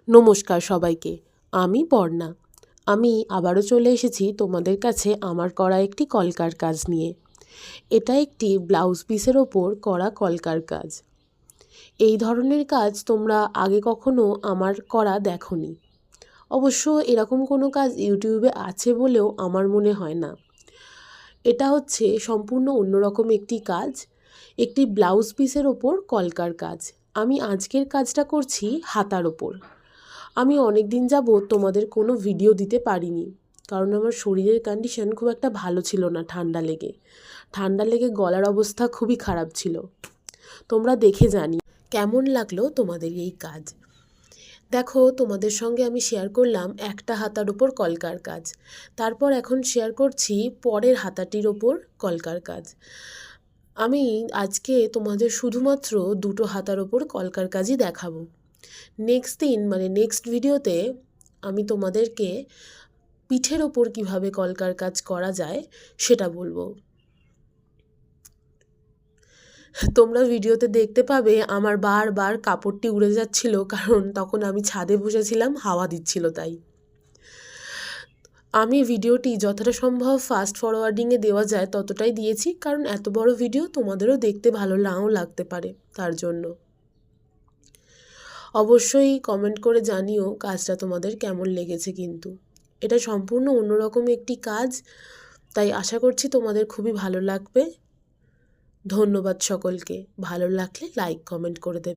নমস্কার সবাইকে। আমি পর্ণা। আমি আবারও চলে এসেছি তোমাদের কাছে আমার করা একটি কলকার কাজ নিয়ে। এটা একটি ব্লাউজ পিসের ওপর করা কলকার কাজ। এই ধরনের কাজ তোমরা আগে কখনো আমার করা দেখোনি। অবশ্য এরকম কোনো কাজ ইউটিউবে আছে বলেও আমার মনে হয় না। এটা হচ্ছে সম্পূর্ণ অন্যরকম একটি কাজ, একটি ব্লাউজ পিসের ওপর কলকার কাজ। আমি আজকের কাজটা করছি হাতার ওপর। আমি অনেক দিন যাবৎ তোমাদের কোনো ভিডিও দিতে পারিনি, কারণ আমার শরীরের কন্ডিশন খুব একটা ভালো ছিল না। ঠান্ডা লেগে গলার অবস্থা খুবই খারাপ ছিল। তোমরা দেখে জানি কেমন লাগলো তোমাদের এই কাজ। দেখো, তোমাদের সঙ্গে আমি শেয়ার করলাম একটা হাতার ওপর কলকার কাজ। তারপর এখন শেয়ার করছি পরের হাতাটির ওপর কলকার কাজ। আমি আজকে তোমাদের শুধুমাত্র দুটো হাতার ওপর কলকার কাজই দেখাবো। নেক্সট ভিডিওতে আমি তোমাদেরকে পিঠের ওপর কিভাবে কলকার কাজ করা যায় সেটা বলবো। তোমরা ভিডিওতে দেখতে পাবে আমার বারবার কাপড়টি উড়ে যাচ্ছিল, কারণ তখন আমি ছাদে বসেছিলাম, হাওয়া দিচ্ছিল তাই। আমি ভিডিওটি যতটা সম্ভব ফাস্ট ফরওয়ার্ডিংয়ে দেওয়া যায় ততটাই দিয়েছি, কারণ এত বড় ভিডিও তোমাদেরও দেখতে ভালো নাও লাগতে পারে, তার জন্য। অবশ্যই কমেন্ট করে জানিও কাজটা তোমাদের কেমন লেগেছে। কিন্তু এটা সম্পূর্ণ অন্যরকম একটি কাজ, তাই আশা করছি তোমাদের খুবই ভালো লাগবে। ধন্যবাদ সকলকে। ভালো লাগলে লাইক কমেন্ট করে দেবে।